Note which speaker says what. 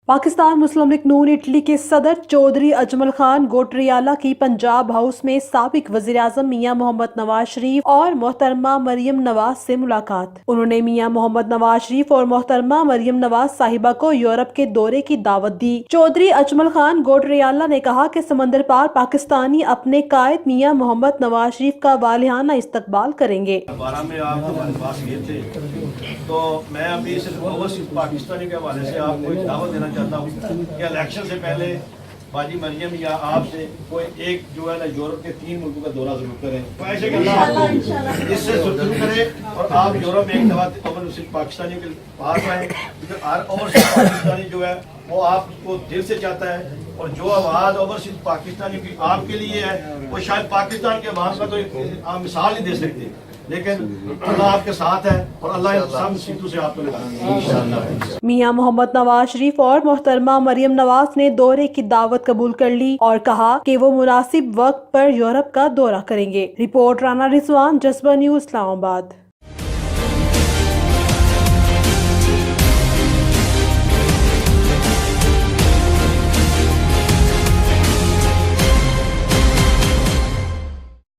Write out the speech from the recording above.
Speaker 1: पाकिस्तान मुस्लिम league नून Italy के सदर चौधरी अजमल खान गोटरियाला की पंजाब हाउस में साबिक वज़ीर-ए-आज़म मियां मोहम्मद नवाज शरीफ और मोहतरमा मरियम नवाज से मुलाकात। उन्होंने मियां मोहम्मद नवाज शरीफ और मोहतरमा मरियम नवाज साहिबा को यूरोप के दौरे की दावत दी। चौधरी अजमल खान गोटरियाला ने कहा कि समंदर पार पाकिस्तानी अपने कायद मियां मोहम्मद नवाज शरीफ का वालिहाना इस्तकबाल करेंगे।
Speaker 2: तो मैं अभी सिर्फ ओवरसीज पाकिस्तानी के हवाले से आपको एक दावत देना चाहता हूँ कि इलेक्शन से पहले बाजी मरियम या आपसे कोई एक जो है ना यूरोप के 3 मुल्कों का दौरा जरूर करें, तो ऐसे कि इससे जरूर करें और आप यूरोप में एक दफा ओवरसीज पाकिस्तानी के पास आए, क्योंकि हर ओवरसीज पाकिस्तानी जो है वो आपको दिल से चाहता है और जो आवाज़ ओवरसीज पाकिस्तानी की आपके लिए है वो शायद पाकिस्तान के आवाम का तो आप मिसाल नहीं दे सकते, लेकिन अल्लाह आपके साथ है और अल्लाह सब मुसीबतों से आपको निकालेगा।
Speaker 1: मियां मोहम्मद नवाज शरीफ और मोहतरमा मरियम नवाज ने दौरे की दावत कबूल कर ली और कहा कि वो मुनासिब वक्त पर यूरोप का दौरा करेंगे। रिपोर्ट राना रिजवान, जज्बा न्यूज़, इस्लामाबाद।